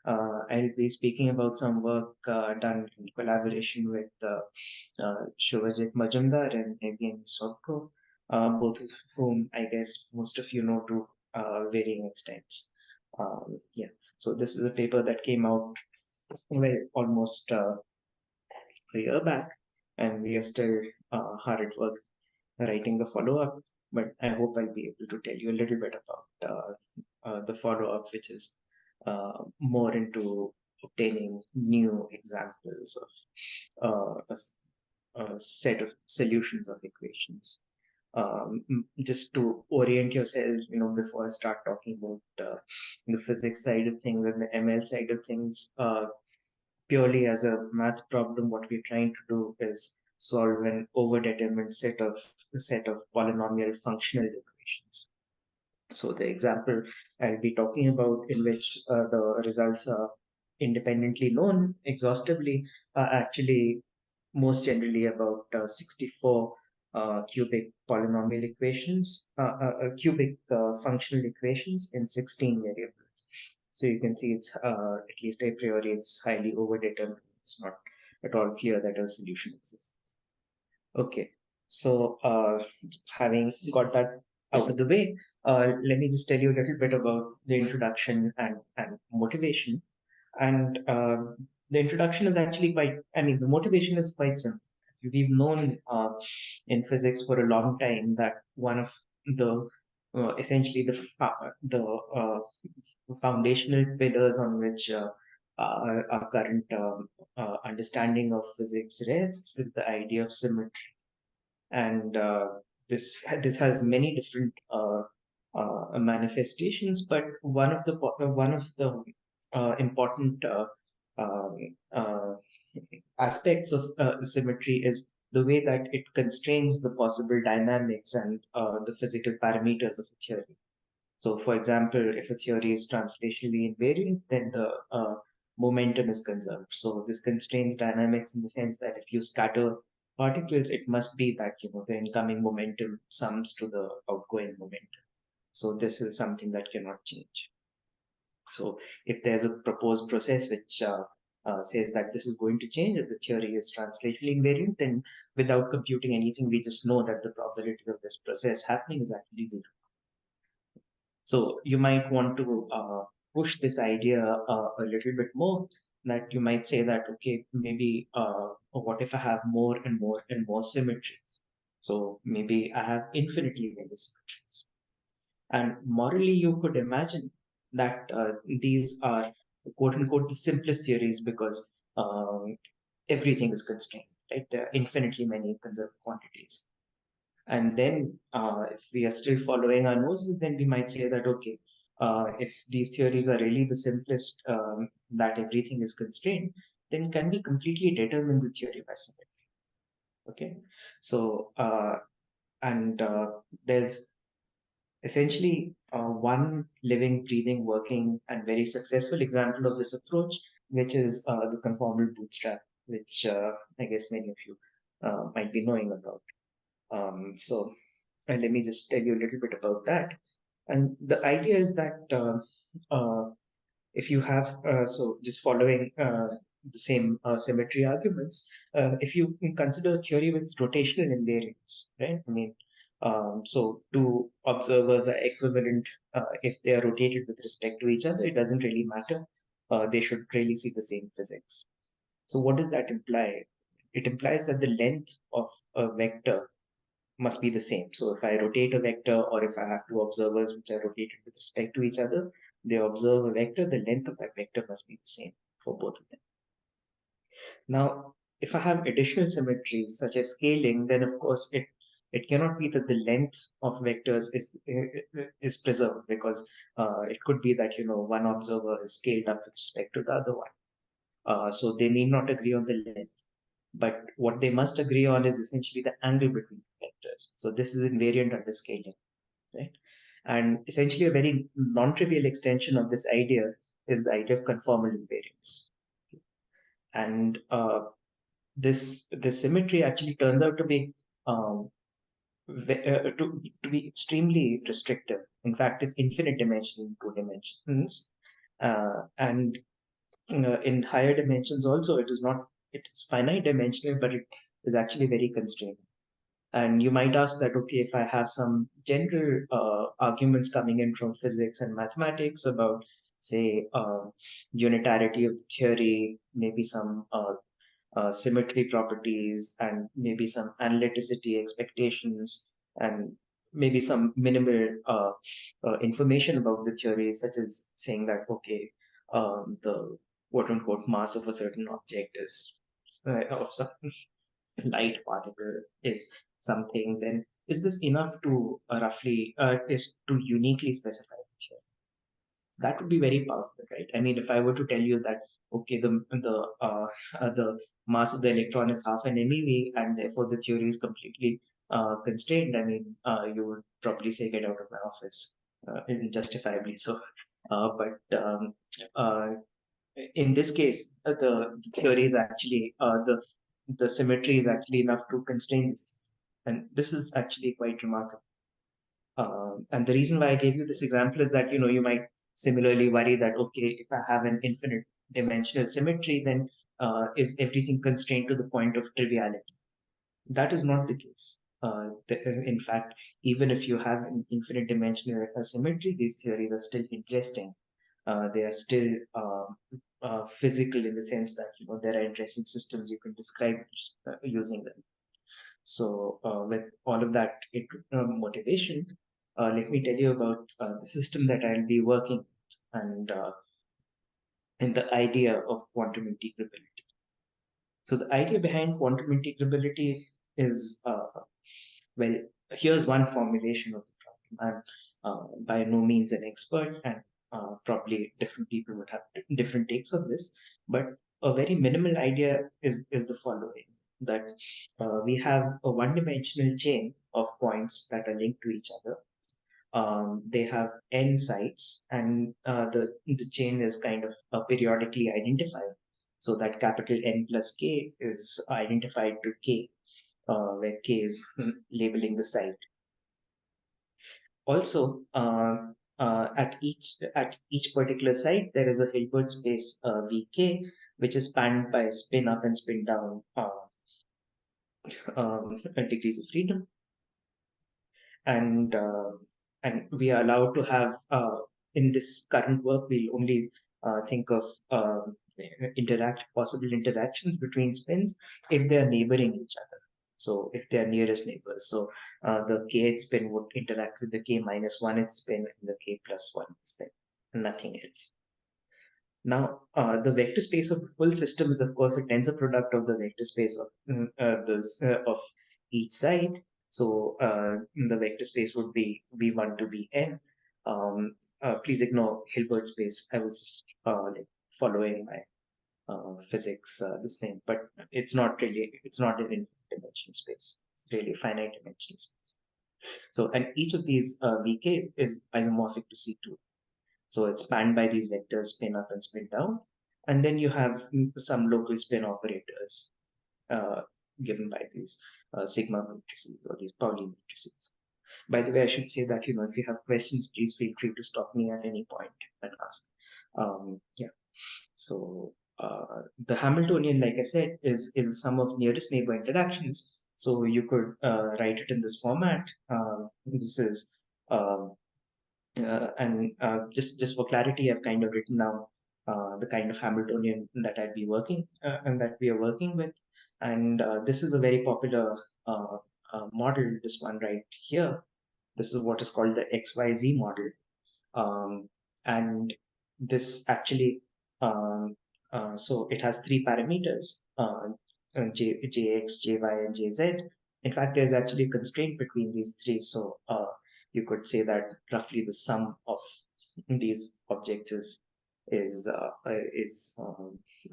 I'll be speaking about some work done in collaboration with Suvajit Majumder and Evgeny Sobko, both of whom I guess most of you know to varying extents. Yeah, so this is a paper that came out almost a year back, and we are still hard at work writing the follow-up. But I hope I'll be able to tell you a little bit about the follow-up, which is more into obtaining new examples of a set of solutions of equations. Just to orient yourself, before I start talking about the physics side of things and the ML side of things, purely as a math problem, what we're trying to do is solve an overdetermined set of polynomial functional equations. So the example I'll be talking about, in which the results are independently known exhaustively, are actually most generally about 64 cubic polynomial equations, cubic functional equations in 16 variables. So you can see it's, at least a priori, it's highly overdetermined. It's not at all clear that a solution exists. Okay, so having got that out of the way, let me just tell you a little bit about the introduction and motivation. And the introduction is actually the motivation is quite simple. We've known in physics for a long time that one of the essentially the foundational pillars on which our current understanding of physics rests is the idea of symmetry. And this has many different manifestations, but one of the important um, uh, aspects of symmetry is the way that it constrains the possible dynamics and the physical parameters of a theory. So, for example, if a theory is translationally invariant, then the momentum is conserved. So this constrains dynamics in the sense that if you scatter particles, it must be that the incoming momentum sums to the outgoing momentum. So this is something that cannot change. So if there's a proposed process which says that this is going to change, if the theory is translationally invariant, then without computing anything, we just know that the probability of this process happening is actually zero. So you might want to push this idea a little bit more. That you might say that, okay, maybe what if I have more and more and more symmetries? So maybe I have infinitely many symmetries. And morally, you could imagine that these are quote unquote the simplest theories because everything is constrained, right? There are infinitely many conserved quantities. And then, if we are still following our noses, then we might say that, okay, if these theories are really the simplest, that everything is constrained, then can we completely determine the theory by symmetry? Okay, so there's essentially one living, breathing, working, and very successful example of this approach, which is the conformal bootstrap, which I guess many of you might be knowing about. So let me just tell you a little bit about that. And the idea is that if you have, so just following the same symmetry arguments, if you consider a theory with rotational invariance, right? I mean, so two observers are equivalent if they are rotated with respect to each other. It doesn't really matter. They should really see the same physics. So what does that imply? It implies that the length of a vector must be the same. So if I rotate a vector, or if I have two observers which are rotated with respect to each other, they observe a vector, the length of that vector must be the same for both of them. Now, if I have additional symmetries such as scaling, then of course it cannot be that the length of vectors is preserved, because it could be that one observer is scaled up with respect to the other one. So they need not agree on the length. But what they must agree on is essentially the angle between vectors. So this is invariant under scaling, right? And essentially a very non-trivial extension of this idea is the idea of conformal invariance. And this symmetry actually turns out to be to be extremely restrictive. In fact, it's infinite dimensional in 2 dimensions. And in higher dimensions also, it is finite dimensional, but it is actually very constrained. And you might ask that, okay, if I have some general arguments coming in from physics and mathematics about, say, unitarity of the theory, maybe some symmetry properties, and maybe some analyticity expectations, and maybe some minimal information about the theory, such as saying that, okay, the quote unquote mass of a certain object is of some light particle is something, then is this enough to roughly is to uniquely specify the theory? That would be very powerful, right? I mean, if I were to tell you that, okay, the mass of the electron is half an MeV, and therefore the theory is completely constrained, I mean, you would probably say, get out of my office, justifiably so. But uh, in this case, the theory is actually the symmetry is actually enough to constrain this, and this is actually quite remarkable. And the reason why I gave you this example is that, you might similarly worry that, okay, if I have an infinite dimensional symmetry, then is everything constrained to the point of triviality? That is not the case. In fact, even if you have an infinite dimensional symmetry, these theories are still interesting. They are still physical in the sense that, there are interesting systems you can describe using them. So with all of that motivation, let me tell you about the system that I'll be working with, and the idea of quantum integrability. So the idea behind quantum integrability is, well, here's one formulation of the problem. I'm by no means an expert, and probably different people would have different takes on this. But a very minimal idea is the following: that we have a one-dimensional chain of points that are linked to each other. They have n sides, and the chain is kind of periodically identified, so that capital N plus K is identified to K, where K is labeling the site. Also, at each particular site, there is a Hilbert space Vk, which is spanned by spin up and spin down degrees of freedom, and we are allowed to have, in this current work, we'll only think of possible interactions between spins if they are neighboring each other. So if they are nearest neighbors, so the kth spin would interact with the k minus 1th spin and the k plus 1th spin, nothing else. Now, the vector space of the full system is, of course, a tensor product of the vector space of each side. So the vector space would be V1 to Vn. Please ignore Hilbert space. I was like following my physics this name, but it's not an infinite dimension space. It's really finite dimension space. So, and each of these VKs is isomorphic to C2. So it's spanned by these vectors, spin up and spin down. And then you have some local spin operators uh, given by these sigma matrices or these Pauli matrices. By the way, I should say that, if you have questions, please feel free to stop me at any point and ask. Yeah. So the Hamiltonian, like I said, is a sum of nearest neighbor interactions. So you could write it in this format. This is and just for clarity, I've kind of written down the kind of Hamiltonian that I'd be working and that we are working with. And this is a very popular model, this one right here. This is what is called the XYZ model. And this actually, so it has three parameters, Jx, Jy, and Jz. In fact, there's actually a constraint between these three. So you could say that roughly the sum of these objects is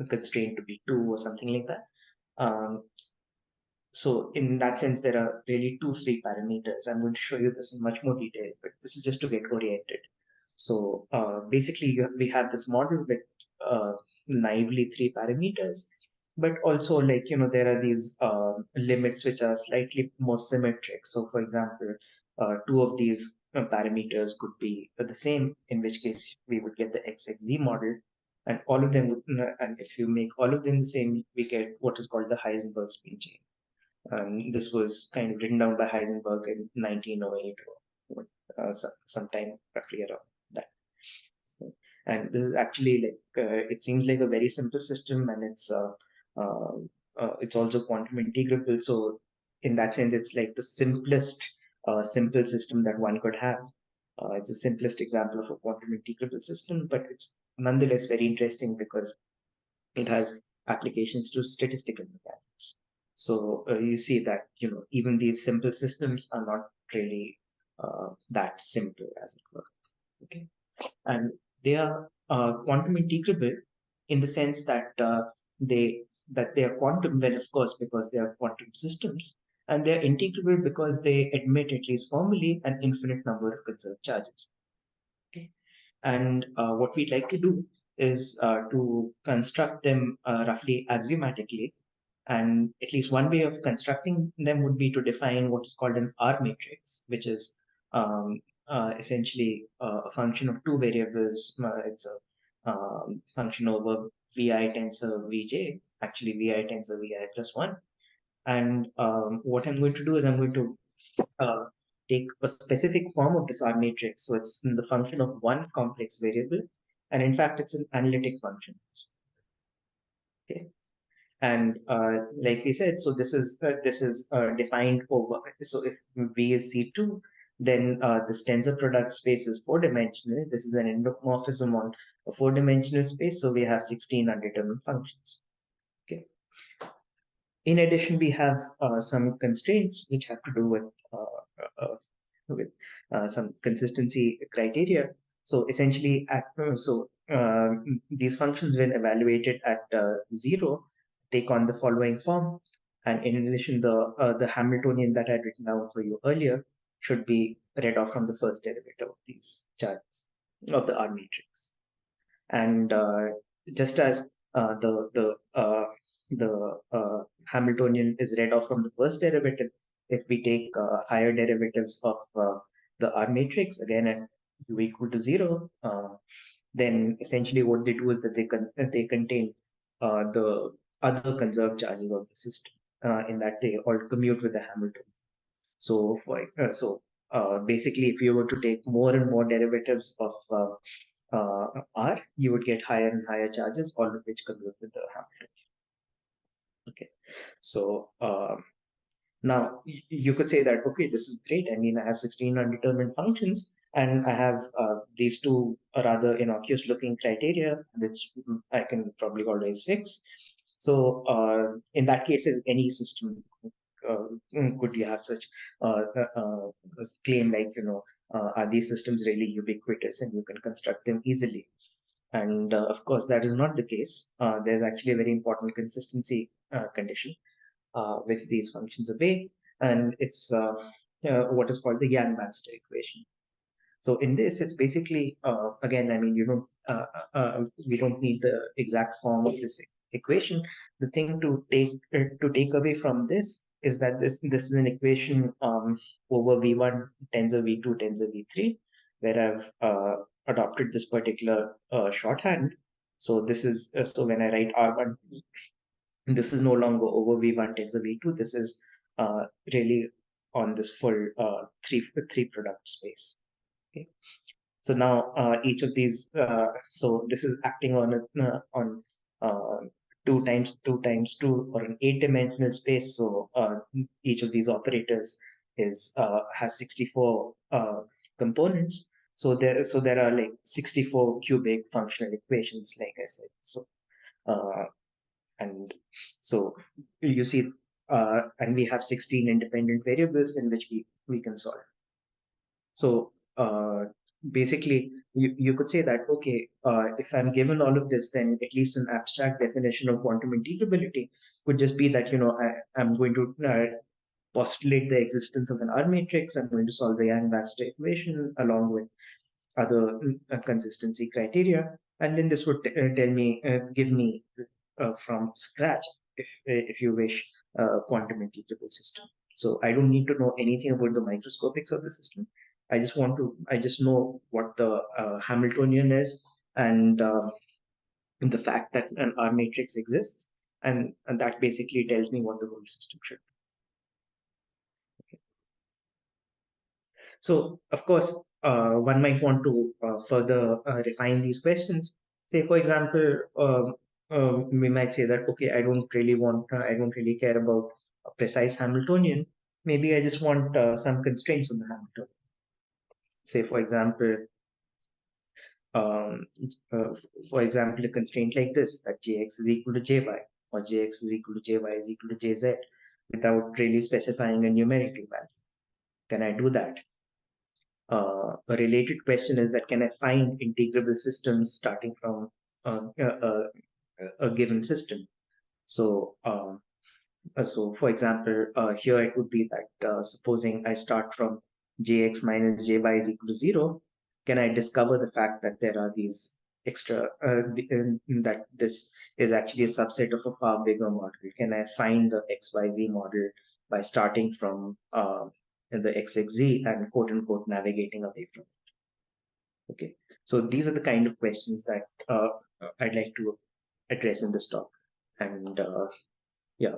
constrained to be 2 or something like that. So in that sense, there are really two free parameters. I'm going to show you this in much more detail, but this is just to get oriented. So basically, we have this model with naively three parameters, but also, like, there are these limits which are slightly more symmetric. So for example, two of these parameters could be the same, in which case we would get the XXZ model. and all of them and if you make all of them the same, we get what is called the Heisenberg spin chain. This was kind of written down by Heisenberg in 1908 or sometime roughly around that. So, and this is actually like it seems like a very simple system, and it's also quantum integrable. So in that sense, it's like the simplest simple system that one could have. It's the simplest example of a quantum integrable system, but it's nonetheless very interesting because it has applications to statistical mechanics. So you see that even these simple systems are not really that simple, as it were. Okay, and they are quantum integrable in the sense that they are quantum, well, of course, because they are quantum systems, and they are integrable because they admit, at least formally, an infinite number of conserved charges. Okay, and what we'd like to do is to construct them roughly axiomatically. And at least one way of constructing them would be to define what is called an R matrix, which is essentially a function of two variables. It's a function over vi tensor vj, actually vi tensor vi plus 1. And what I'm going to do is I'm going to uh, take a specific form of this R matrix. So it's in the function of one complex variable. And in fact, it's an analytic function. Okay. And like we said, so this is defined over. So if V is C2, then this tensor product space is four-dimensional. This is an endomorphism on a four-dimensional space. So we have 16 undetermined functions. Okay. In addition, we have some constraints which have to do with some consistency criteria. So essentially, these functions, when evaluated at 0, take on the following form. And in addition, the Hamiltonian that I had written down for you earlier should be read off from the first derivative of these charts of the R matrix. And just as the Hamiltonian is read off from the first derivative, if we take higher derivatives of the R matrix again at u equal to 0, then essentially what they do is that they contain the other conserved charges of the system, in that they all commute with the Hamiltonian. So basically, if you were to take more and more derivatives of R, you would get higher and higher charges, all of which commute with the Hamiltonian. Okay, so now you could say that, okay, this is great. I mean, I have 16 undetermined functions, and I have these two rather innocuous looking criteria, which I can probably always fix. So in that case, any system could you have such claim like, are these systems really ubiquitous and you can construct them easily? And of course, that is not the case. There's actually a very important consistency condition which these functions obey, and it's what is called the Yang Baxter equation. So in this, it's basically again, I mean, we don't need the exact form of this equation. The thing to take away from this is that this is an equation over V1 tensor V2 tensor V3, where I've adopted this particular shorthand. So this is so when I write R1, this is no longer over V1 tensor V2. This is really on this full three product space. Okay. So now each of these, so this is acting on 2 times 2 or an 8-dimensional space. So each of these operators has 64 components. So there are like 64 cubic functional equations, like I said. So and so you see, and we have 16 independent variables in which we can solve. So basically, you could say that, okay, if I'm given all of this, then at least an abstract definition of quantum integrability would just be that, I'm going to postulate the existence of an R matrix. I'm going to solve the Yang Baxter equation along with other consistency criteria. And then this would give me from scratch, if you wish, a quantum integrable system. So I don't need to know anything about the microscopics of the system. I just know what the Hamiltonian is, and the fact that an R matrix exists, and that basically tells me what the whole system should be. So, of course, one might want to further refine these questions. Say, for example, we might say that, okay, I don't really care about a precise Hamiltonian. Maybe I just want some constraints on the Hamiltonian. Say, for example, um, uh, a constraint like this, that Jx is equal to Jy, or Jx is equal to Jy is equal to Jz, without really specifying a numerical value. Can I do that? A related question is that, can I find integrable systems starting from a given system? So, for example, here it would be that supposing I start from Jx minus Jy is equal to 0, can I discover the fact that there are these extra, that this is actually a subset of a far bigger model? Can I find the XYZ model by starting from the XXZ and quote unquote navigating away from it? Okay, so these are the kind of questions that I'd like to address in this talk. And yeah,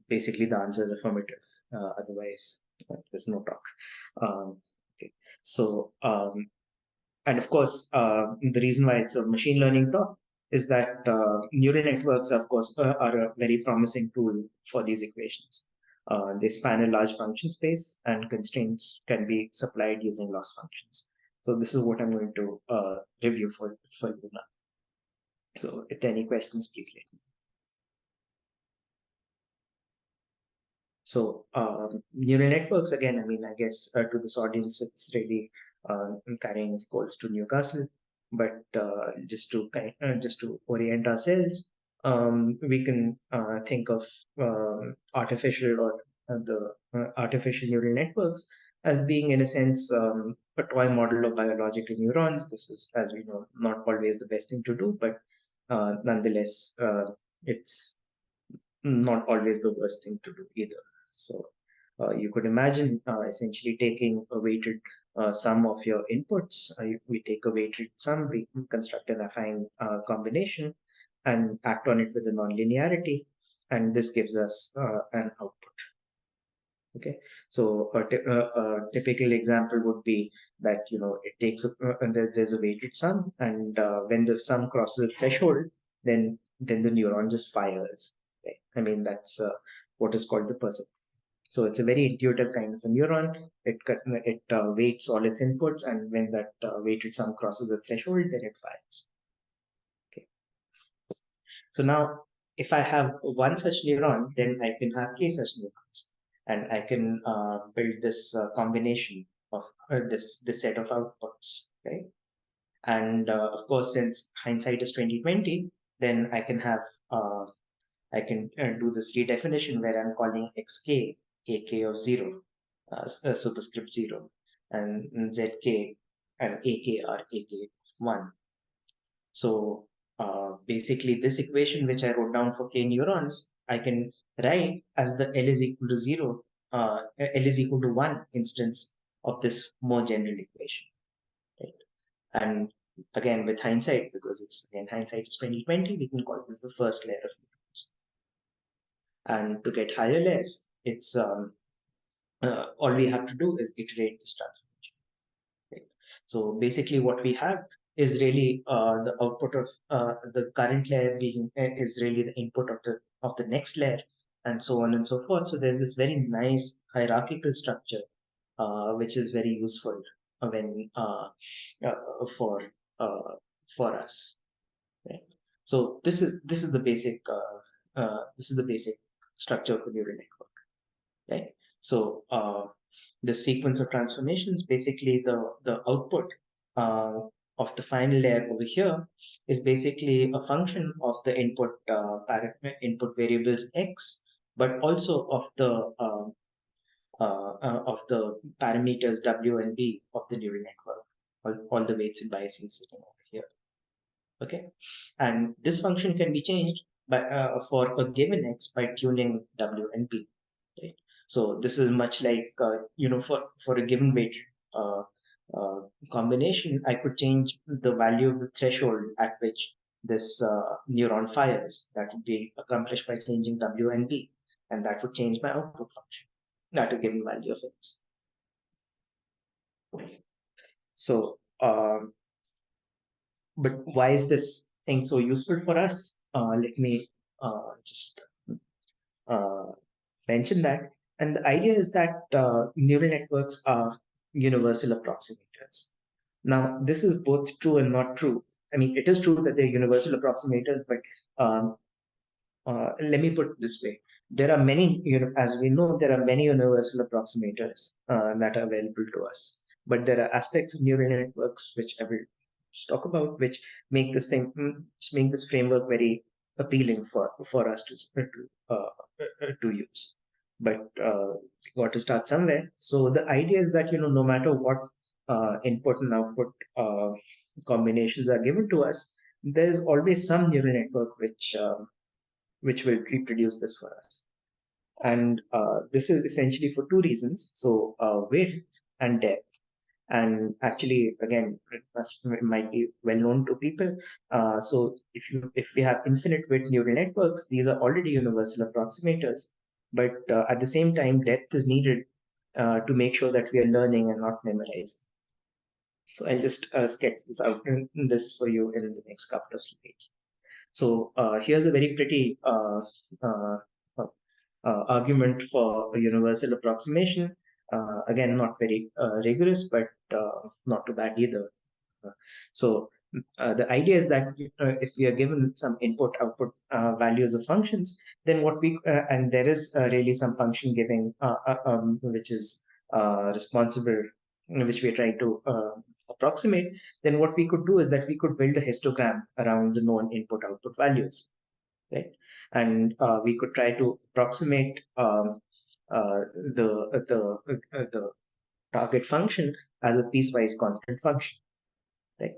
basically the answer is affirmative. Otherwise, there's no talk. Okay, so and of course, the reason why it's a machine learning talk is that neural networks, of course, are a very promising tool for these equations. They span a large function space, and constraints can be supplied using loss functions. So this is what I'm going to review for you now. So if there are any questions, please let me know. So neural networks, again, I mean, I guess to this audience, it's really carrying calls to Newcastle. But just to orient ourselves, we can think of artificial or the artificial neural networks as being, in a sense, a toy model of biological neurons. This is, as we know, not always the best thing to do, but nonetheless, it's not always the worst thing to do either. So you could imagine essentially taking a weighted sum of your inputs. We take a weighted sum, we construct an affine combination, and act on it with a nonlinearity, and this gives us an output. Okay, so a typical example would be that it takes there's a weighted sum, and when the sum crosses a threshold, then the neuron just fires. Right? I mean, that's what is called the perceptron. So it's a very intuitive kind of a neuron. It weights all its inputs, and when that weighted sum crosses a threshold, then it fires. Okay. So now, if I have one such neuron, then I can have k such neurons, and I can build this combination of this set of outputs, right? And of course, since hindsight is 2020, then I can do this redefinition where I'm calling xk ak of 0, superscript 0, and zk and ak are ak of 1. So basically, this equation, which I wrote down for k neurons, I can write as the L is equal to 0, L is equal to 1 instance of this more general equation. Right? And again, with hindsight, because it's again hindsight is 2020, we can call this the first layer of neurons. And to get higher layers, it's all we have to do is iterate this transformation. Right? So basically, what we have is really the output of the current layer being is really the input of the next layer, and so on and so forth. So there's this very nice hierarchical structure, which is very useful when for for us. Right? So this is the basic structure of a neural network. Right? So the sequence of transformations, basically the output of the final layer over here is basically a function of the input variables x, but also of the parameters w and b of the neural network, all the weights and biases sitting over here. Okay, and this function can be changed by for a given x by tuning w and b. Right? So this is much like for a given weight uh, combination, I could change the value of the threshold at which this neuron fires. That would be accomplished by changing W and B, and that would change my output function at a given value of X. So, but why is this thing so useful for us? Let me just uh, mention that. And the idea is that neural networks are universal approximators. Now, this is both true and not true. I mean, it is true that they're universal approximators, but let me put it this way. There are many, as we know, there are many universal approximators that are available to us. But there are aspects of neural networks which I will talk about, which make this thing, make this framework very appealing for us to use. But we got to start somewhere. So the idea is that no matter what input and output combinations are given to us, there's always some neural network which will reproduce this for us. And this is essentially for two reasons. So width and depth. And actually, again, it might be well known to people. So if we have infinite width neural networks, these are already universal approximators. But at the same time, depth is needed to make sure that we are learning and not memorizing. So I'll just sketch this out in this for you in the next couple of slides. So here's a very pretty uh, argument for a universal approximation. Again, not very rigorous, but not too bad either. So the idea is that if we are given some input output values of functions, then what we and there is really some function giving which is responsible, which we are trying to approximate, then what we could do is that we could build a histogram around the known input output values, right? And we could try to approximate the target function as a piecewise constant function, right?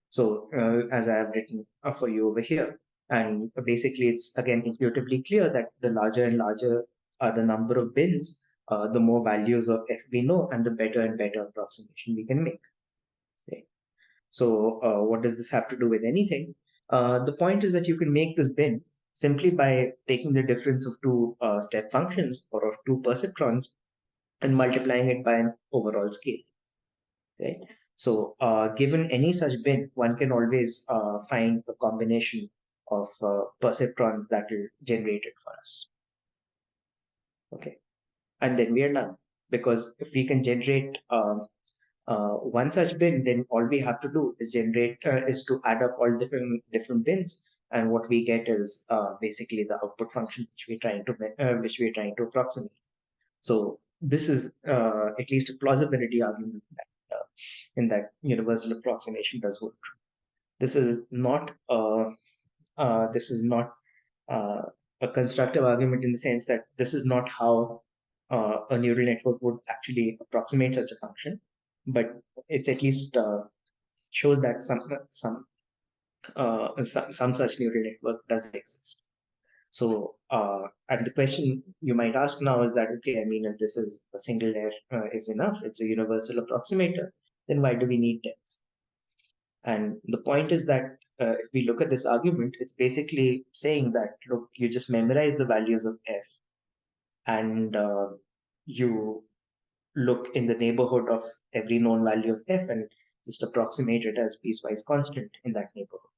So as I have written for you over here, and basically it's again intuitively clear that the larger and larger are the number of bins, the more values of f we know, and the better and better approximation we can make. Right? So what does this have to do with anything? The point is that you can make this bin simply by taking the difference of two step functions or of two perceptrons and multiplying it by an overall scale, right? So given any such bin, one can always find a combination of perceptrons that will generate it for us. Okay, and then we are done, because if we can generate one such bin, then all we have to do is is to add up all different bins, and what we get is basically the output function which we're trying to approximate. So this is at least a plausibility argument that in that universal approximation does work. This is not this is not a constructive argument in the sense that this is not how a neural network would actually approximate such a function, but it's at least shows that some such neural network does exist. So, and the question you might ask now is that, okay, I mean, if this is a single layer is enough, it's a universal approximator, then why do we need depth? And the point is that if we look at this argument, it's basically saying that, look, you just memorize the values of f, and you look in the neighborhood of every known value of f and just approximate it as piecewise constant in that neighborhood.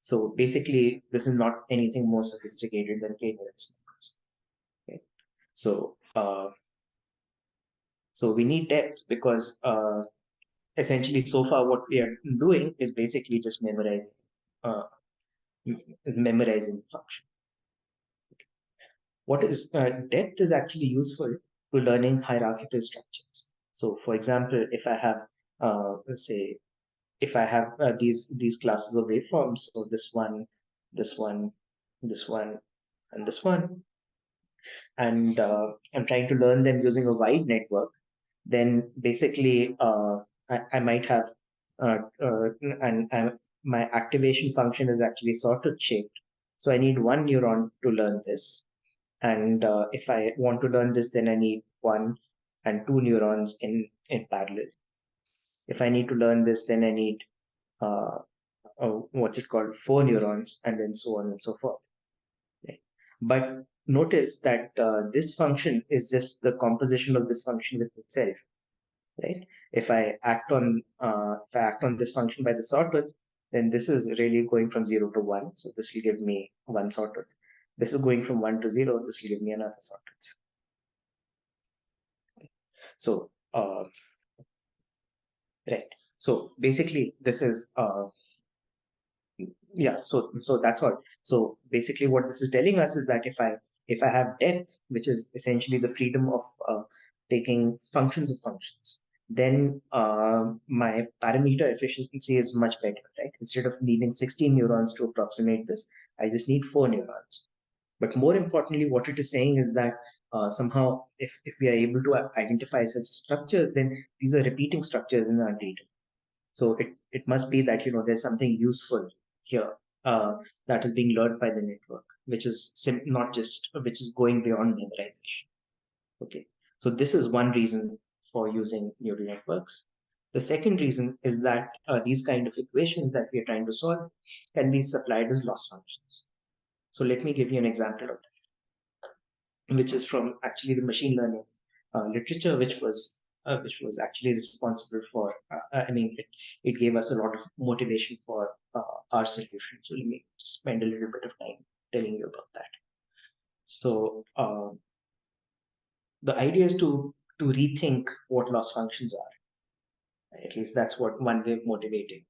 So basically, this is not anything more sophisticated than k-nearest numbers. Okay? So, so we need depth because essentially, so far, what we are doing is basically just uh, memorizing the function. What is depth is actually useful to learning hierarchical structures. So, for example, if I have, let's say, if I have these classes of waveforms, so this one, this one, this one, and this one, and I'm trying to learn them using a wide network, then basically I might have, and my activation function is actually sawtooth shaped. So I need one neuron to learn this. And if I want to learn this, then I need one and two neurons in parallel. If I need to learn this, then I need uh, what's it called, 4 neurons, and then so on and so forth. Right? But notice that this function is just the composition of this function with itself, right? If I act on this function by the sawtooth, then this is really going from 0 to 1. So this will give me one sawtooth. This is going from 1 to 0. This will give me another sawtooth. So right. So basically, this is yeah. So that's all. So basically, what this is telling us is that if I have depth, which is essentially the freedom of taking functions of functions, then my parameter efficiency is much better, right? Instead of needing 16 neurons to approximate this, I just need 4 neurons. But more importantly, what it is saying is that somehow, if we are able to identify such structures, then these are repeating structures in our data. So it must be that there's something useful here that is being learned by the network, which is not just which is going beyond memorization. Okay, so this is one reason for using neural networks. The second reason is that these kind of equations that we are trying to solve can be supplied as loss functions. So let me give you an example of that, which is from actually the machine learning literature, which was actually responsible for. It gave us a lot of motivation for our solution. So let me just spend a little bit of time telling you about that. So the idea is to rethink what loss functions are. At least that's what one way of motivating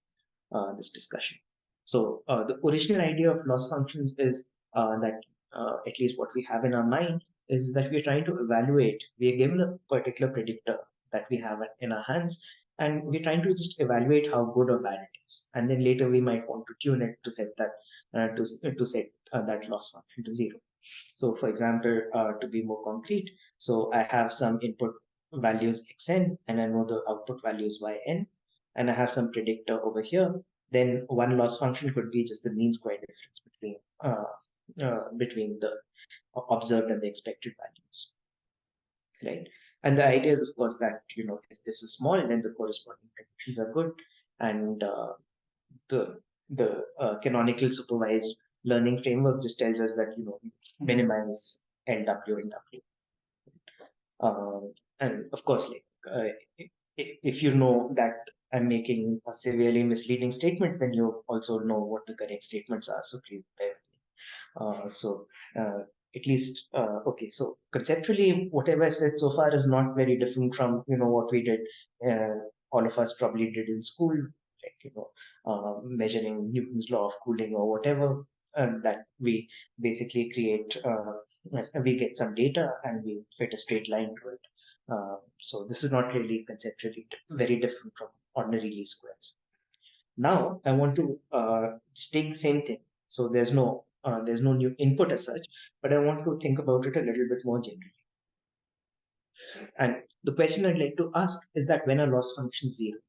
this discussion. So the original idea of loss functions is that at least what we have in our mind is that we're trying to evaluate. We are given a particular predictor that we have in our hands, and we're trying to just evaluate how good or bad it is. And then later we might want to tune it to set that that loss function to 0. So for example, to be more concrete, so I have some input values xn, and I know the output value is yn, and I have some predictor over here. Then one loss function could be just the mean square difference between the observed and the expected values, right? And the idea is, of course, that if this is small, then the corresponding predictions are good, and the canonical supervised learning framework just tells us that minimize LW and W. And of course, like if you know that I'm making a severely misleading statements, then you also know what the correct statements are. So please bear with me. So at least okay. So conceptually, whatever I've said so far is not very different from what we did. All of us probably did in school, like measuring Newton's law of cooling or whatever. That we basically create. We get some data and we fit a straight line to it. So this is not really conceptually very different from ordinary least squares. Now I want to just take the same thing. So there's no new input as such, but I want to think about it a little bit more generally. And the question I'd like to ask is that when a loss function is 0.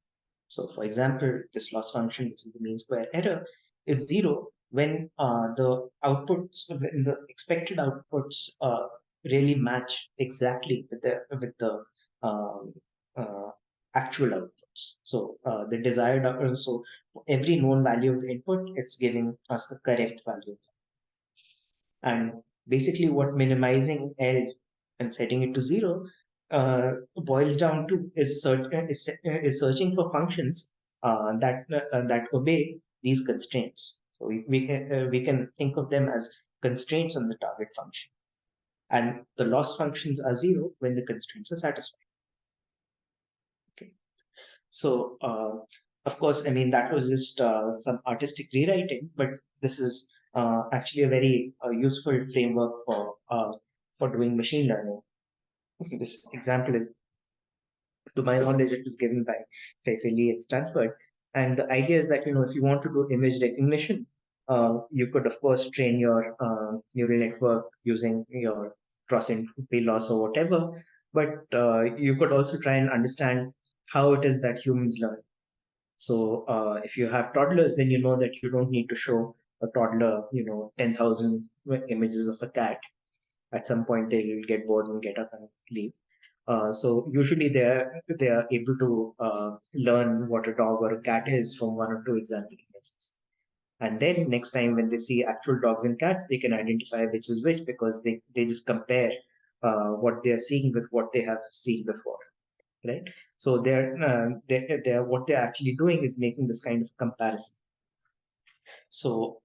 So for example, this loss function, which is the mean square error, is 0 when when the expected outputs really match exactly with the um, uh, actual outputs. So the desired so for every known value of the input, it's giving us the correct value. And basically, what minimizing L and setting it to 0 boils down to is searching for functions that obey these constraints. So we can think of them as constraints on the target function, and the loss functions are 0 when the constraints are satisfied. Okay. So of course, I mean that was just some artistic rewriting, but this is actually a very useful framework for doing machine learning. This example is, to my knowledge, it was given by Fei Li at Stanford. And the idea is that if you want to do image recognition, you could of course train your neural network using your cross entropy loss or whatever. But you could also try and understand how it is that humans learn. So if you have toddlers, then you know that you don't need to show a toddler, 10,000 images of a cat. At some point, they will get bored and get up and leave. So usually they are able to learn what a dog or a cat is from one or two example images. And then next time when they see actual dogs and cats, they can identify which is which because they just compare what they are seeing with what they have seen before, right? So they're what they're actually doing is making this kind of comparison. So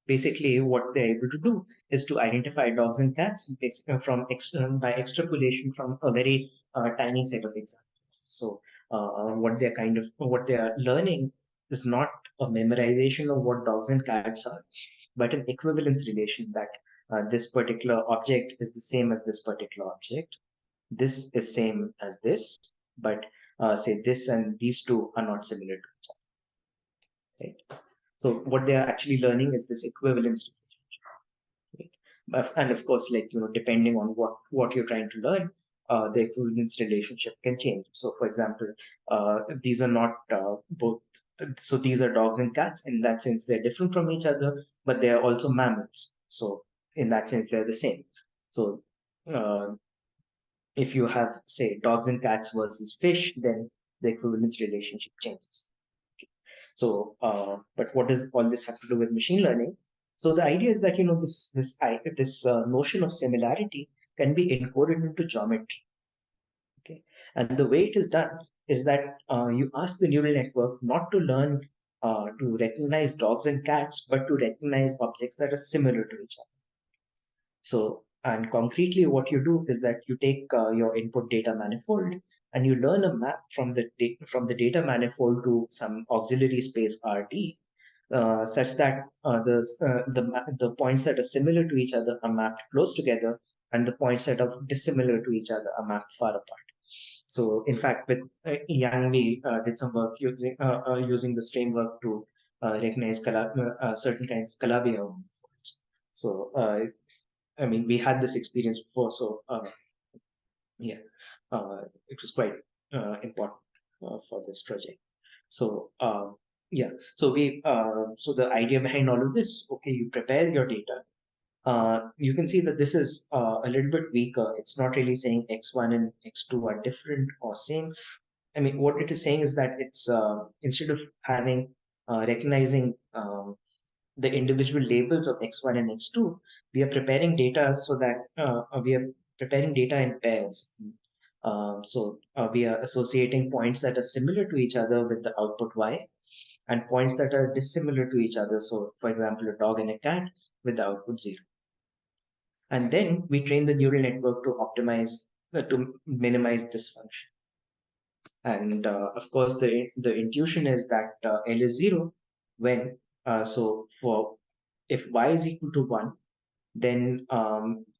basically, what they're able to do is to identify dogs and cats by extrapolation from a very tiny set of examples. So what they are learning is not a memorization of what dogs and cats are, but an equivalence relation that this particular object is the same as this particular object. This is same as this, but say this and these two are not similar to each other, right? So what they are actually learning is this equivalence, right? And of course, like depending on what you're trying to learn, the equivalence relationship can change. So, for example, these are not both. So these are dogs and cats. In that sense, they're different from each other, but they are also mammals. So in that sense, they're the same. So uh, if you have, say, dogs and cats versus fish, then the equivalence relationship changes. So, but what does all this have to do with machine learning? So the idea is that this notion of similarity can be encoded into geometry. Okay, and the way it is done is that you ask the neural network not to learn to recognize dogs and cats, but to recognize objects that are similar to each other. So, and concretely, what you do is that you take your input data manifold and you learn a map from the data manifold to some auxiliary space RD, such that the points that are similar to each other are mapped close together, and the points that are dissimilar to each other are mapped far apart. So, in fact, with Yang, we did some work using this framework to recognize certain kinds of Calabi manifolds. So, I mean, we had this experience before, so yeah, it was quite important for this project. So yeah, so the idea behind all of this, okay, you prepare your data. You can see that this is a little bit weaker. It's not really saying x1 and x2 are different or same. I mean, what it is saying is that it's instead of having recognizing the individual labels of x1 and x2, we are preparing data so that we are preparing data in pairs. So we are associating points that are similar to each other with the output y and points that are dissimilar to each other. So, for example, a dog and a cat with the output 0. And then we train the neural network to to minimize this function. And of course, the intuition is that L is 0 when, so for if y is equal to 1, then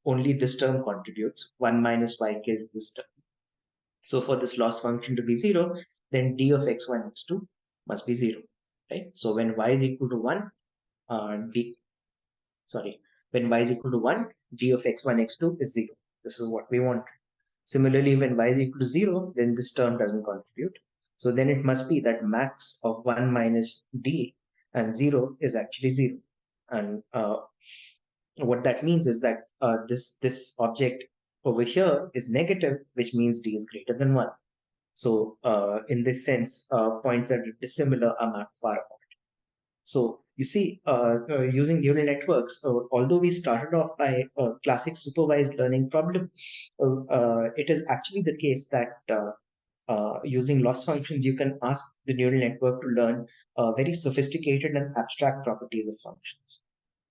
only this term contributes. 1 minus y kills this term. So for this loss function to be 0, then d of x1, x2 must be 0, right? So when y is equal to 1, when y is equal to 1, d of x1, x2 is 0. This is what we want. Similarly, when y is equal to 0, then this term doesn't contribute. So then it must be that max of 1 minus d and 0 is actually 0. And what that means is that this object over here is negative, which means d is greater than 1. So in this sense, points that are dissimilar are mapped far apart. So you see, using neural networks, although we started off by a classic supervised learning problem, it is actually the case that using loss functions, you can ask the neural network to learn very sophisticated and abstract properties of functions.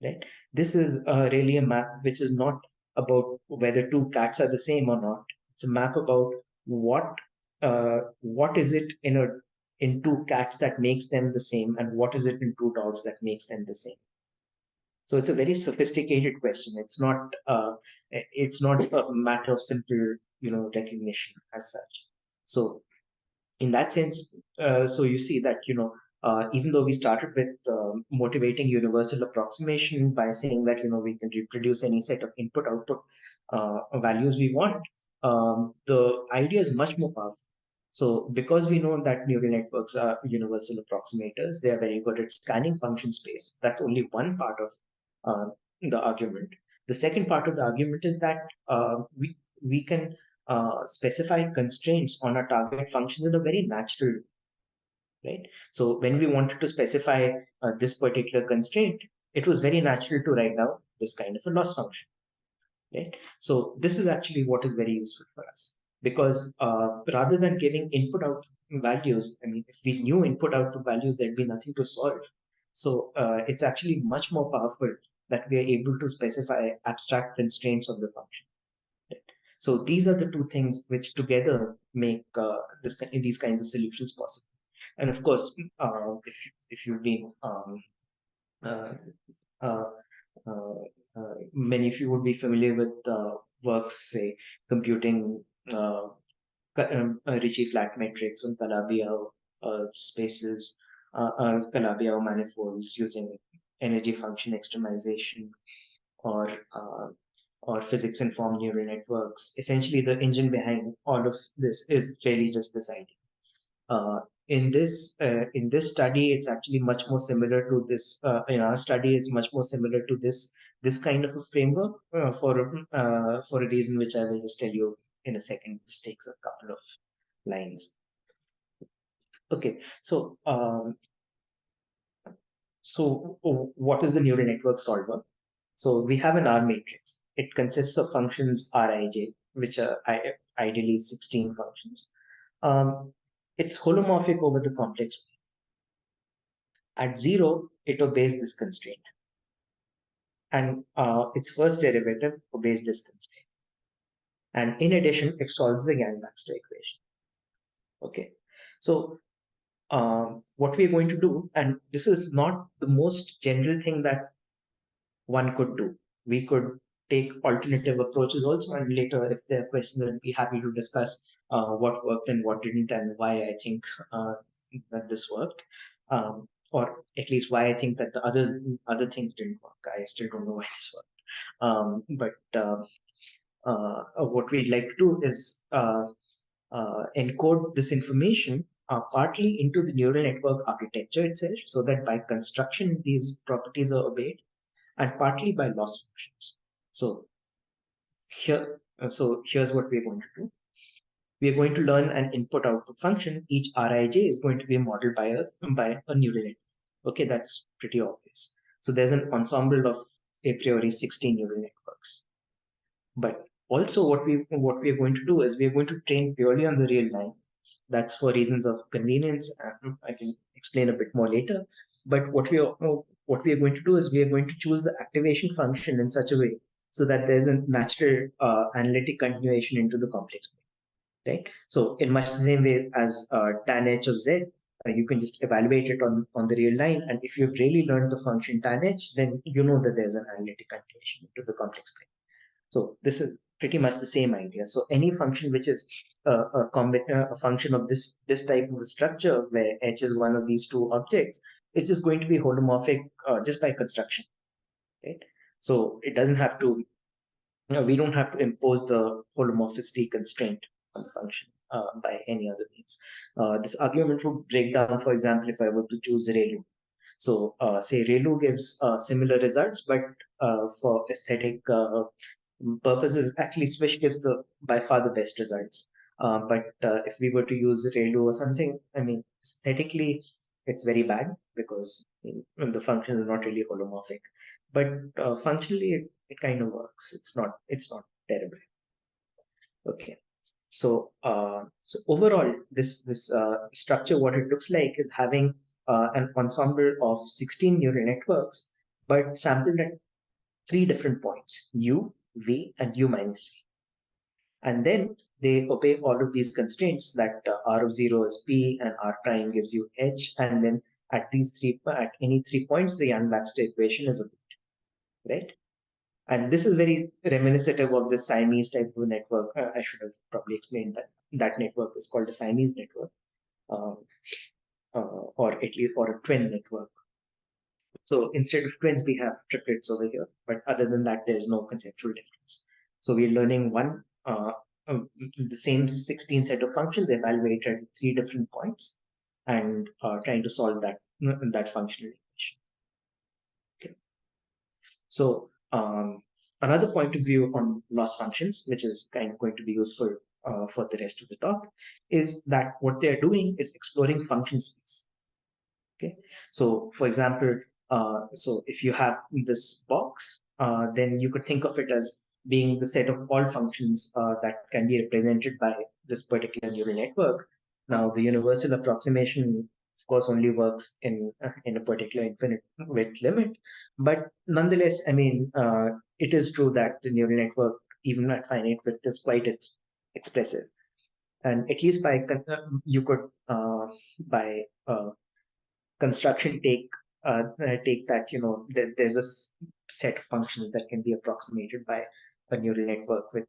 Right? This is really a map which is not about whether two cats are the same or not. It's a map about what is it in two cats that makes them the same, and what is it in two dogs that makes them the same. So it's a very sophisticated question. It's not a matter of simple recognition as such. So in that sense, so you see that even though we started with motivating universal approximation by saying that we can reproduce any set of input output values we want, the idea is much more powerful. So because we know that neural networks are universal approximators, they are very good at scanning function space. That's only one part of uh, the argument. The second part of the argument is that we can specify constraints on our target functions in a very natural way. right? So when we wanted to specify this particular constraint, it was very natural to write down this kind of a loss function, right? So this is actually what is very useful for us, because rather than giving input out values, I mean, if we knew input output values, there'd be nothing to solve. So it's actually much more powerful that we are able to specify abstract constraints of the function. Right? So these are the two things which together make these kinds of solutions possible. And of course, if you've been uh, uh, uh, many of you would be familiar with works, say, computing Ricci flat matrix on Calabi-Yau spaces, Calabi-Yau manifolds using energy function extremization, or uh, or physics informed neural networks. Essentially, the engine behind all of this is really just this idea. Uh, in this study, it's actually much more similar to this. In our study, it's much more similar to this kind of a framework for a reason which I will just tell you in a second. Just takes a couple of lines. Okay, so what is the neural network solver? So we have an R matrix. It consists of functions Rij, which are ideally 16 functions. It's holomorphic over the complex. At zero, it obeys this constraint. And its first derivative obeys this constraint. And in addition, it solves the Yang Baxter equation. Okay. So what we're going to do, and this is not the most general thing that one could do. We could take alternative approaches also, and later, if there are questions, I'd be happy to discuss what worked and what didn't, and why I think that this worked, or at least why I think that the other things didn't work. I still don't know why this worked. But what we'd like to do is encode this information partly into the neural network architecture itself, so that by construction these properties are obeyed, and partly by loss functions. So here's what we're going to do. We are going to learn an input-output function. Each Rij is going to be modeled by a neural network. Okay, that's pretty obvious. So there's an ensemble of a priori 16 neural networks. But also what we are going to do is we are going to train purely on the real line. That's for reasons of convenience. I can explain a bit more later. But what we are going to do is we are going to choose the activation function in such a way so that there's a natural analytic continuation into the complex plane, right? So in much the same way as tan h of z, you can just evaluate it on the real line. And if you've really learned the function tan h, then you know that there's an analytic continuation into the complex plane. So this is pretty much the same idea. So any function which is a function of this type of structure, where h is one of these two objects, is just going to be holomorphic just by construction, right? So it doesn't have to. We don't have to impose the holomorphicity constraint on the function by any other means. This argument would break down, for example, if I were to choose ReLU. So say ReLU gives similar results, but for aesthetic purposes, actually Swish gives the by far the best results. But if we were to use ReLU or something, I mean, aesthetically, it's very bad because the functions are not really holomorphic. But functionally, it kind of works. It's not terrible. Okay. So overall, this structure, what it looks like is having an ensemble of 16 neural networks, but sampled at three different points: u, v, and u minus v. And then they obey all of these constraints that r of 0 is p and r prime gives you h. And then at any 3 points, the Yang Baxter equation is obeyed, right? And this is very reminiscent of the Siamese type of network. I should have probably explained that that network is called a Siamese network, um, or at least or a twin network. So instead of twins, we have triplets over here. But other than that, there's no conceptual difference. So we're learning the same 16 set of functions evaluated at three different points, and trying to solve that functional equation. Okay. So another point of view on loss functions, which is kind of going to be useful for the rest of the talk, is that what they're doing is exploring function space. Okay, so for example, so if you have this box, then you could think of it as being the set of all functions that can be represented by this particular neural network. Now, the universal approximation, of course, only works in a particular infinite width limit, but nonetheless, I mean, it is true that the neural network, even at finite width, is quite expressive, and at least you could by construction take that there's a set of functions that can be approximated by a neural network with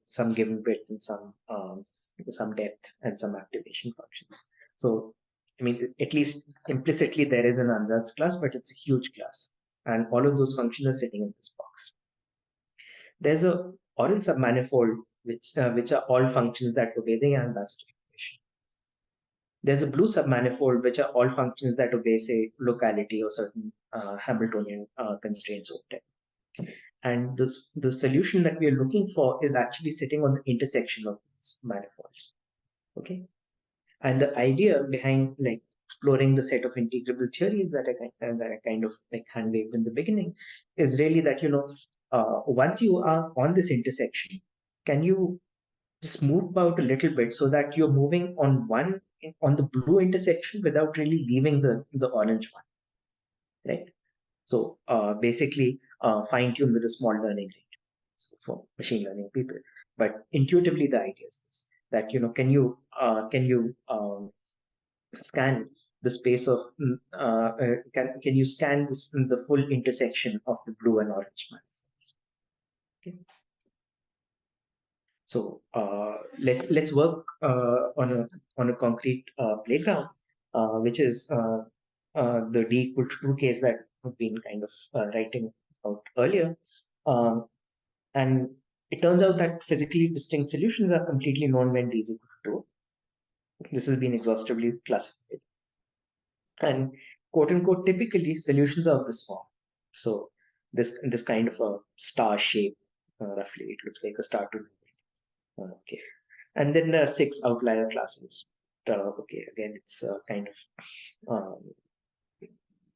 some given width and some depth and some activation functions. So I mean, at least implicitly there is an ansatz class, but it's a huge class, and all of those functions are sitting in this box. There's a orange submanifold which are all functions that obey the Yang Baxter equation. There's a blue submanifold, which are all functions that obey, say, locality or certain Hamiltonian constraints over time. And the solution that we are looking for is actually sitting on the intersection of these manifolds. Okay. And the idea behind like exploring the set of integrable theories that I kind of like hand waved in the beginning is really that once you are on this intersection, can you just move out a little bit so that you're moving on the blue intersection without really leaving the orange one, right? So basically fine tune with a small learning rate, so for machine learning people. But intuitively, the idea is this: that can you scan the space of can you scan the full intersection of the blue and orange manifolds? Okay. So let's work on a concrete playground, which is the d equal to 2 case that we've been kind of writing about earlier. Um, and it turns out that physically distinct solutions are completely known when d is equal to 2. This has been exhaustively classified. And quote unquote, typically solutions are of this form. So this kind of a star shape, roughly, it looks like a star to. Okay. And then there are 6 outlier classes. Okay, again, it's kind of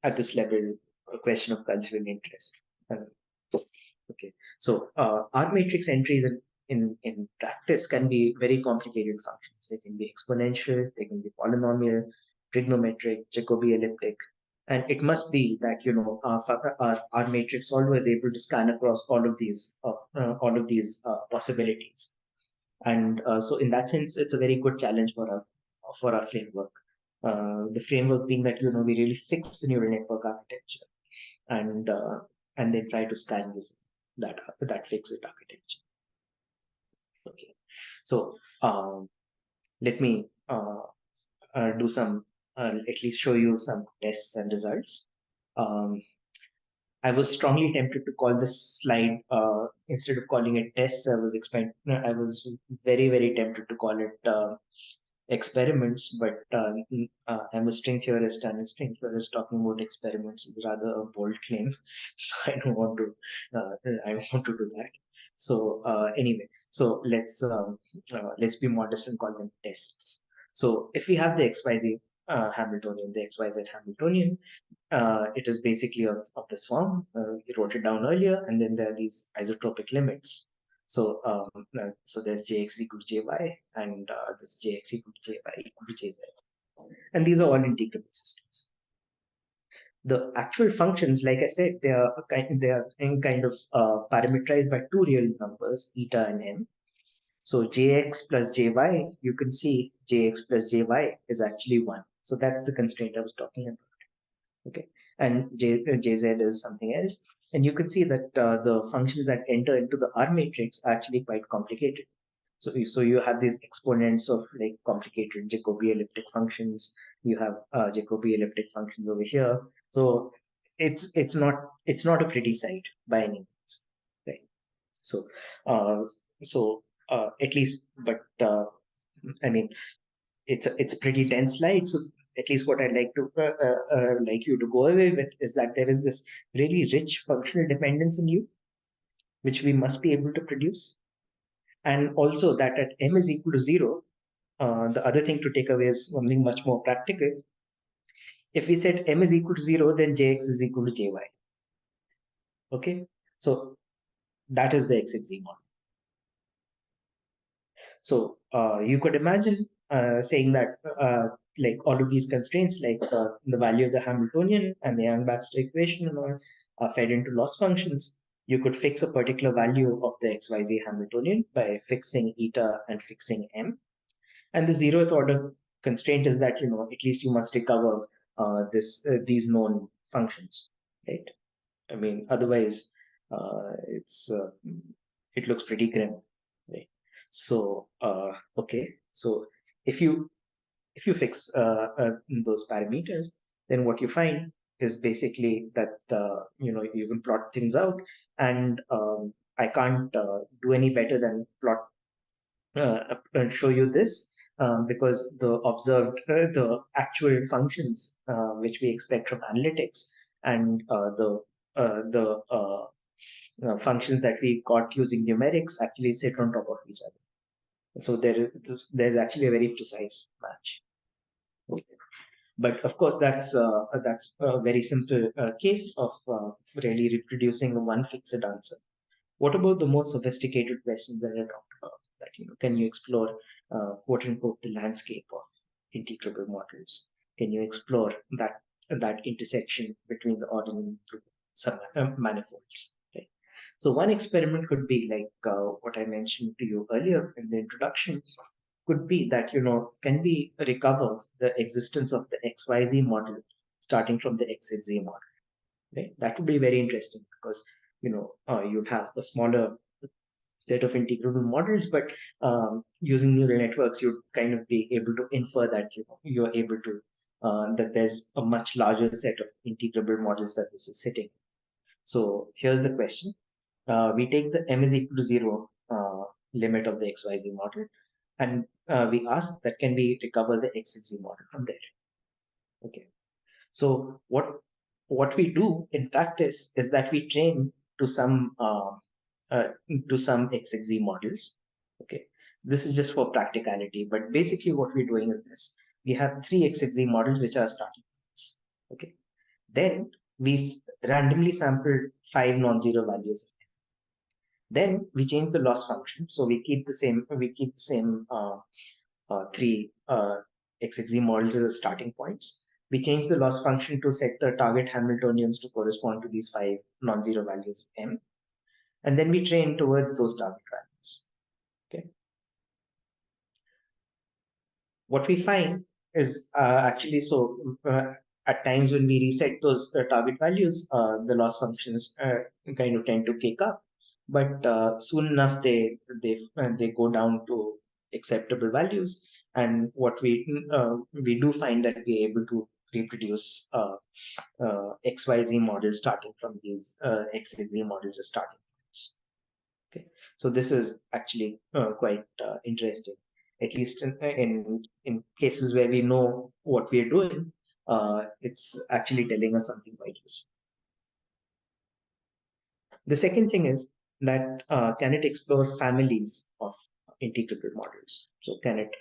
at this level a question of cultural interest. Okay, so R matrix entries in practice can be very complicated functions. They can be exponential, they can be polynomial, trigonometric, Jacobi elliptic, and it must be that our matrix solver is able to scan across all of these possibilities. And so in that sense, it's a very good challenge for our framework. The framework being that we really fix the neural network architecture and then try to scan using that fixed architecture. Okay, so let me do some at least show you some tests and results. I was strongly tempted to call this slide instead of calling it tests. I was very very tempted to call it experiments, but I'm a string theorist, and a string theorist talking about experiments is rather a bold claim. So I don't want to do that. So anyway, so let's be modest and call them tests. So if we have the XYZ Hamiltonian, the XYZ Hamiltonian, it is basically of this form. We wrote it down earlier, and then there are these isotropic limits. So there's jx equal to jy, and this jx equal to jy equal to jz, and these are all integrable systems. The actual functions, like I said, they are kind of parameterized by 2 real numbers, eta and n. So jx plus jy, you can see jx plus jy is actually 1. So that's the constraint I was talking about. Okay, and jz is something else. And you can see that the functions that enter into the R matrix are actually quite complicated. So you have these exponents of like complicated Jacobi elliptic functions. You have Jacobi elliptic functions over here. So it's not a pretty sight by any means, right? So at least, but I mean, it's a pretty dense slide. So at least what I'd like you to go away with is that there is this really rich functional dependence in U, which we must be able to produce, and also that at m is equal to 0, the other thing to take away is something much more practical. If we set m is equal to 0, then jx is equal to jy. Okay, so that is the XXZ model. So you could imagine saying that like all of these constraints, like the value of the Hamiltonian and the Yang Baxter equation and all, are fed into loss functions. You could fix a particular value of the XYZ Hamiltonian by fixing eta and fixing m. And the zeroth order constraint is that, at least you must recover these known functions, right? I mean, otherwise, it looks pretty grim, right? So, okay. So if you fix those parameters, then what you find is basically that you can plot things out, and I can't do any better than plot show you this, because the actual functions which we expect from analytics and the functions that we got using numerics actually sit on top of each other. So there's actually a very precise match. Okay. But of course, that's a very simple case of really reproducing one fixed answer. What about the more sophisticated questions that I talked about? That can you explore quote unquote the landscape of integrable models? Can you explore that intersection between the ordinary manifolds? Right? So one experiment could be like what I mentioned to you earlier in the introduction. Could be that can we recover the existence of the XYZ model starting from the XZ model? Right? That would be very interesting because you'd have a smaller set of integrable models, but using neural networks, you'd kind of be able to infer that you're able to that there's a much larger set of integrable models that this is sitting. So here's the question: we take the m is equal to 0 limit of the XYZ model, and we ask that can we recover the XZ model from there? Okay. So what we do in practice is that we train to some XXZ models. Okay, so this is just for practicality, but basically what we're doing is this: we have 3 XXZ models which are starting points. Okay, then we randomly sample 5 non-zero values. Then we change the loss function, so we keep the same 3 XXZ models as starting points. We change the loss function to set the target Hamiltonians to correspond to these 5 non-zero values of m. And then we train towards those target values. Okay. What we find is actually at times when we reset those target values, the loss functions kind of tend to kick up, but soon enough they go down to acceptable values. And what we do find that we're able to reproduce XYZ models starting from these XZ models as starting points. Okay, so this is actually quite interesting, at least in cases where we know what we are doing. It's actually telling us something quite useful. The second thing is that can it explore families of integrable models? So can it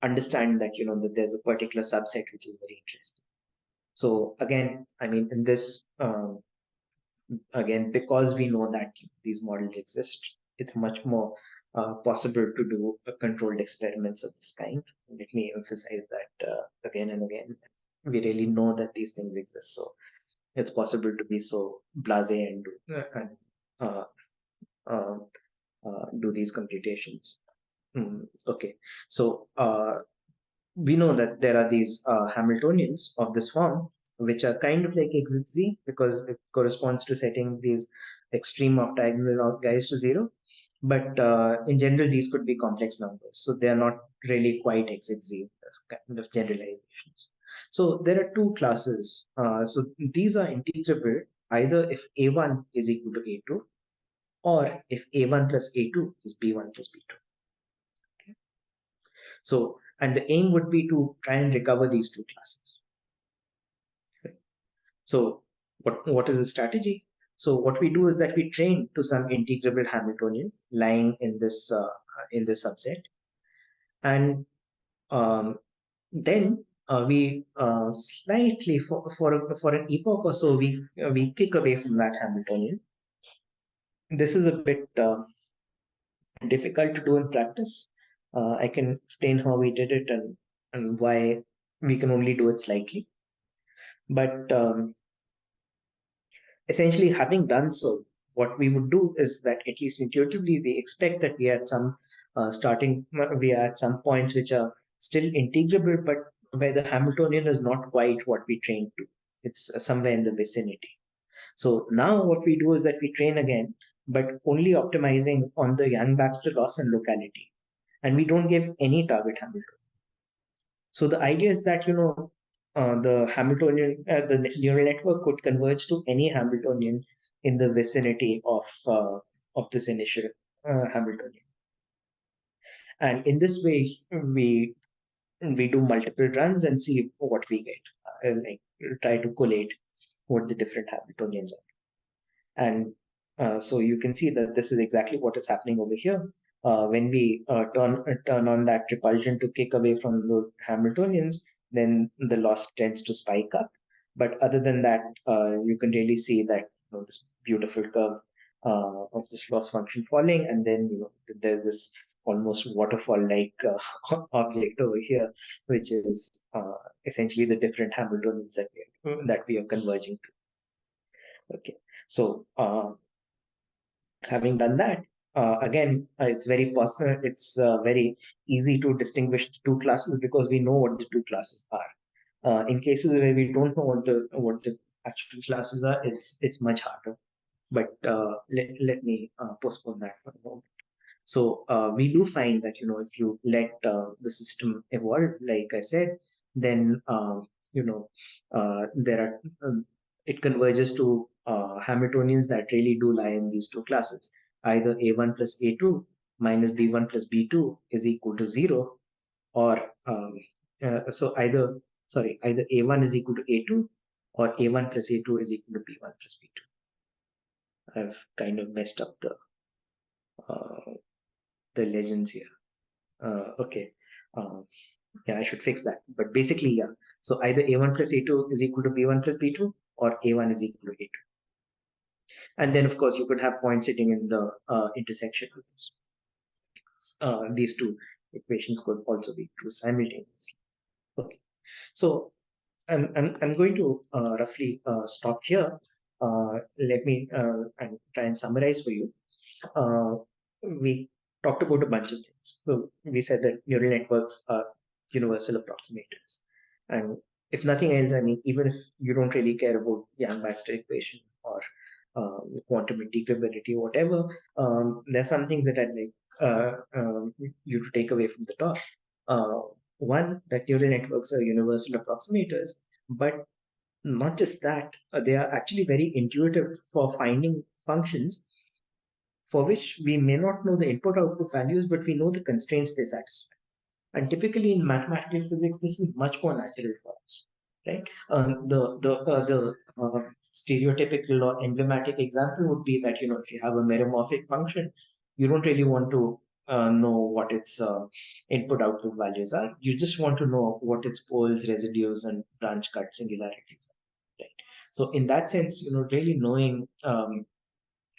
understand that that there's a particular subset which is very interesting? So again, I mean, in this again, because we know that these models exist, it's much more possible to do controlled experiments of this kind. Let me emphasize that again and again. We really know that these things exist, so it's possible to be so blasé and uh, uh, do these computations. Okay, so we know that there are these Hamiltonians of this form, which are kind of like XZ because it corresponds to setting these extreme of diagonal guys to 0. But in general, these could be complex numbers. So they are not really quite XZ kind of generalizations. So there are two classes. So these are integrable either if A1 is equal to A2 or if A1 plus A2 is B1 plus B2. Okay. So, and the aim would be to try and recover these two classes. Okay. So what is the strategy? So what we do is that we train to some integrable Hamiltonian lying in this subset, and Then we slightly for an epoch or so we kick away from that Hamiltonian. This is a bit difficult to do in practice. I can explain how we did it and why we can only do it slightly. But essentially, having done so, what we would do is that at least intuitively, we expect that we are at some we are at some points which are still integrable, but where the Hamiltonian is not quite what we trained to. It's somewhere in the vicinity. So now what we do is that we train again, but only optimizing on the Yang Baxter loss and locality. And we don't give any target Hamiltonian. So the idea is that, the neural network could converge to any Hamiltonian in the vicinity of this initial Hamiltonian. And in this way, we do multiple runs and see what we get, like try to collate what the different Hamiltonians are. And so you can see that this is exactly what is happening over here. When we turn on that repulsion to kick away from those Hamiltonians, then the loss tends to spike up. But other than that, you can really see that this beautiful curve of this loss function falling, and then there's this almost waterfall-like object over here, which is essentially the different Hamiltonians that we are converging to. Okay, so having done that, again, it's very possible. It's very easy to distinguish the two classes because we know what the two classes are. In cases where we don't know what the actual classes are, it's much harder. But let me postpone that for a moment. So we do find that if you let the system evolve, like I said, then there are it converges to Hamiltonians that really do lie in these two classes. Either A1 plus A2 minus B1 plus B2 is equal to 0, or so either A1 is equal to A2 or A1 plus A2 is equal to B1 plus B2. I've kind of messed up uh, the legends here. Okay. Um, yeah, I should fix that. But basically, yeah. So either A1 plus A2 is equal to B1 plus B2 or A1 is equal to A2. And then, of course, you could have points sitting in the intersection of this. These two equations could also be true simultaneously. Okay. So I'm going to roughly stop here. Let me and try and summarize for you. We talked about a bunch of things. So we said that neural networks are universal approximators. And if nothing else, I mean, even if you don't really care about Yang Baxter equation or quantum integrability or whatever, there are some things that I'd like you to take away from the talk. Uh, One, that neural networks are universal approximators, but not just that, they are actually very intuitive for finding functions for which we may not know the input output values, but we know the constraints they satisfy. And typically in mathematical physics, this is much more natural for us, right? The stereotypical or emblematic example would be that if you have a meromorphic function, you don't really want to know what its input output values are. You just want to know what its poles, residues, and branch cut singularities are, right? So in that sense, really knowing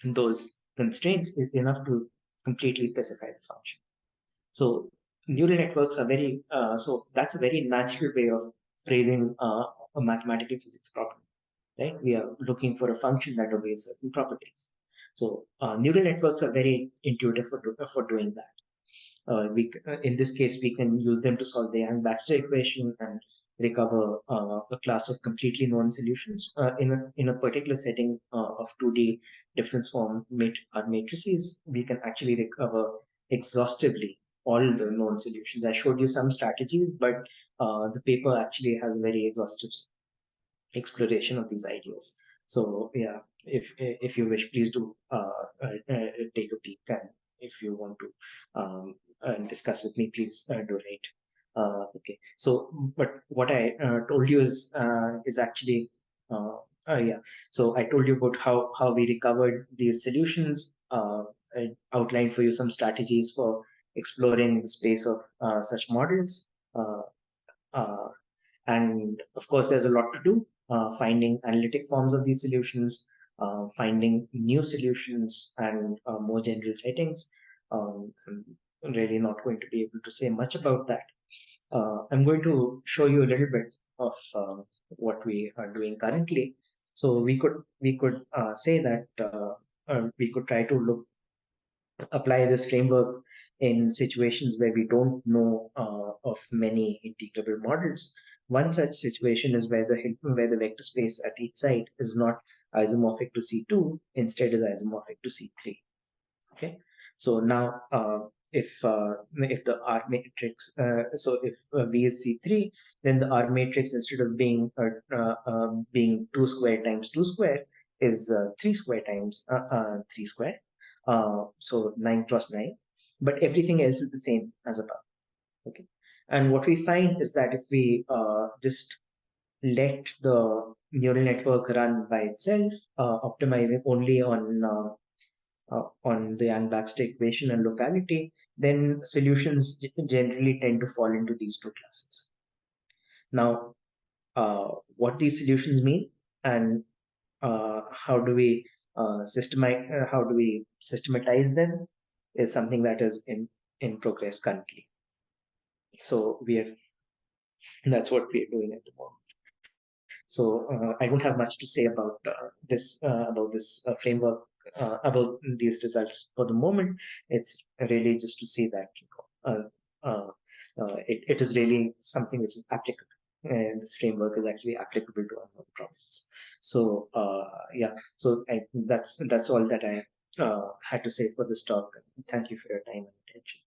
those constraints is enough to completely specify the function. So neural networks are so that's a very natural way of phrasing a mathematical physics problem, right? We are looking for a function that obeys certain properties. So neural networks are very intuitive for doing that. In this case, we can use them to solve the Yang Baxter equation and recover a class of completely known solutions in a particular setting of 2D difference form matrices. We can actually recover exhaustively all the known solutions. I showed you some strategies, but the paper actually has very exhaustive exploration of these ideas. So yeah, if you wish, please do take a peek, and if you want to discuss with me, please do write. Okay. So, but what I told you is actually uh, yeah. So I told you about how we recovered these solutions. I outlined for you some strategies for exploring the space of such models. Uh, uh, and of course, there's a lot to do, finding analytic forms of these solutions, finding new solutions, and more general settings. I'm really not going to be able to say much about that. I'm going to show you a little bit of what we are doing currently. So we could say that we could try to apply this framework in situations where we don't know of many integrable models. One such situation is where the vector space at each site is not isomorphic to C2, instead is isomorphic to C3. Okay, so now if the R matrix, so if V is C3, then the R matrix, instead of being 2 square times 2 square, is 3 square times 3 square. So 9 cross 9, but everything else is the same as above. Okay, and what we find is that if we just let the neural network run by itself, optimizing only on the Yang Baxter equation and locality, then solutions generally tend to fall into these two classes. Now, what these solutions mean and how do we systematize them is something that is in progress currently. So that's what we are doing at the moment. So I don't have much to say about this framework, about these results for the moment. It's really just to say that it is really something which is applicable. This framework is actually applicable to unknown problems. So yeah, so that's all that I had to say for this talk. Thank you for your time and attention.